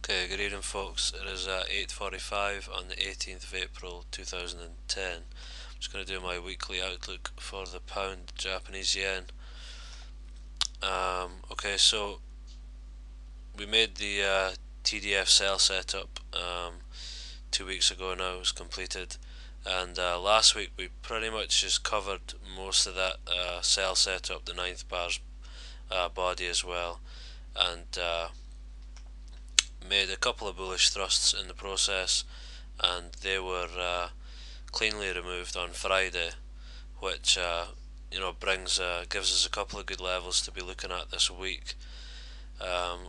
Okay, good evening folks. It is 8:45 on the 18th of April 2010. I'm just going to do my weekly outlook for the pound Japanese yen. Okay, so we made the TDF sell setup 2 weeks ago now. It was completed, and last week we pretty much just covered most of that sell setup, the ninth bar's body as well, and made a couple of bullish thrusts in the process, and they were cleanly removed on Friday, which brings gives us a couple of good levels to be looking at this week.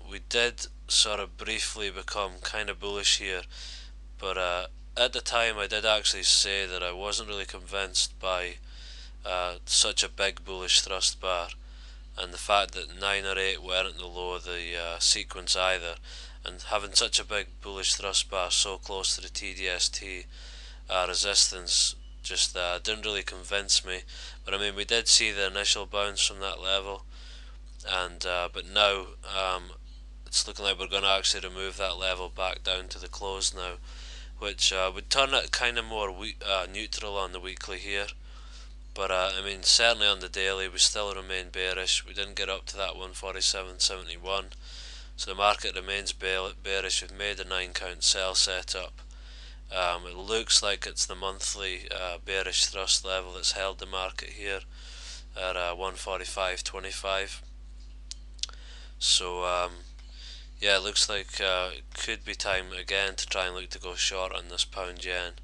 We did sort of briefly become kind of bullish here, but at the time I did actually say that I wasn't really convinced by such a big bullish thrust bar, and the fact that 9 or 8 weren't the low of the sequence either, and having such a big bullish thrust bar so close to the TDST resistance just didn't really convince me. But I mean, we did see the initial bounce from that level, and but now it's looking like we're going to actually remove that level back down to the close now, which would turn it kind of more neutral on the weekly here. But I mean, certainly on the daily, we still remain bearish. We didn't get up to that 147.71, so the market remains bearish. We've made a 9 count sell setup. It looks like it's the monthly bearish thrust level that's held the market here at 145.25. So yeah, it looks like it could be time again to try and look to go short on this pound yen,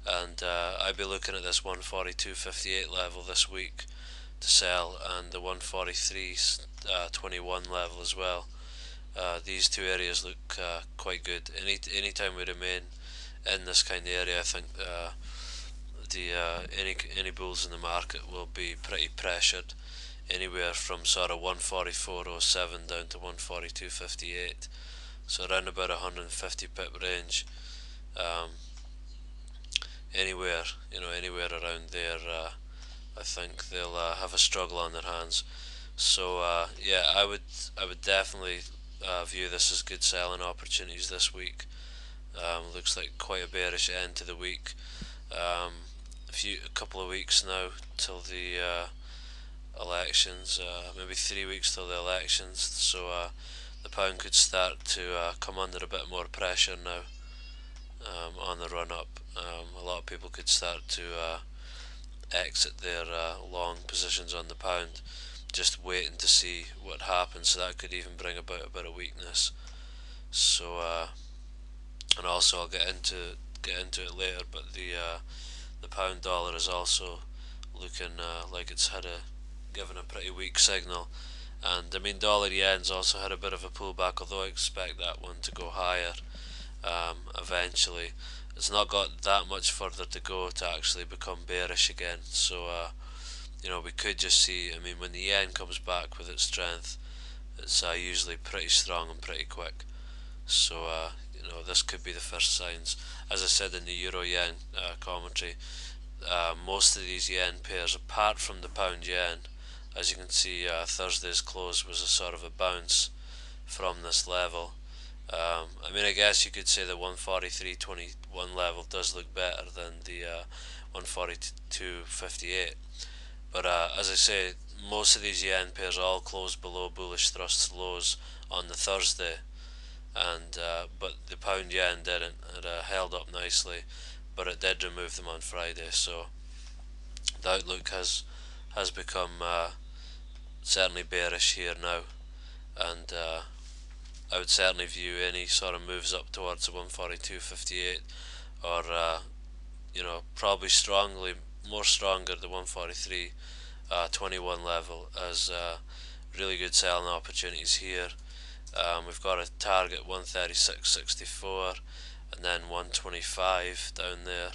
and I'd be looking at this 142.58 level this week to sell, and the 143.21 level as well. These two areas look quite good. Anytime we remain in this kind of area, I think any bulls in the market will be pretty pressured, anywhere from sort of 144.07 down to 142.58, so around about 150 pip range. Anywhere around there, I think they'll have a struggle on their hands. So yeah, I would definitely view this as good selling opportunities this week. Looks like quite a bearish end to the week. A couple of weeks now till the elections, maybe 3 weeks till the elections. So the pound could start to come under a bit more pressure now on the run up. A lot of people could start to exit their long positions on the pound, just waiting to see what happens. So that could even bring about a bit of weakness. So and also I'll get into it later, but the pound dollar is also looking like it's given a pretty weak signal, and I mean dollar yen's also had a bit of a pullback, although I expect that one to go higher eventually. It's not got that much further to go to actually become bearish again, so we could just see, I mean, when the yen comes back with its strength, it's usually pretty strong and pretty quick. So this could be the first signs. As I said in the euro yen commentary, most of these yen pairs, apart from the pound yen, as you can see, Thursday's close was a sort of a bounce from this level. I mean, I guess you could say the 143.21 level does look better than the 142.58, but as I say, most of these yen pairs all closed below bullish thrusts lows on the Thursday, and but the pound yen didn't. It held up nicely, but it did remove them on Friday. So the outlook has become certainly bearish here now, and I would certainly view any sort of moves up towards the 142.58, or probably more stronger the 143.21 level as really good selling opportunities here. We've got a target 136.64 and then 125 down there,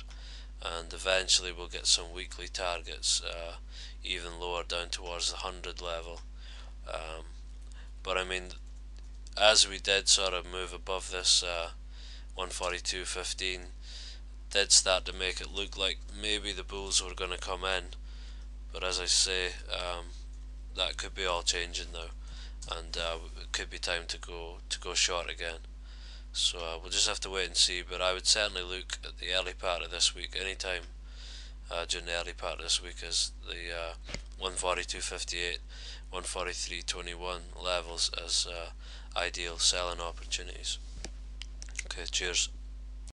and eventually we'll get some weekly targets even lower down towards the 100 level. But I mean, as we did sort of move above this 142.15, did start to make it look like maybe the bulls were going to come in, but as I say, that could be all changing now, and it could be time to go short again. So we'll just have to wait and see, but I would certainly look at the early part of this week, anytime during the early part of this week, as the 142.58, 143.21 levels as ideal selling opportunities. Okay, cheers.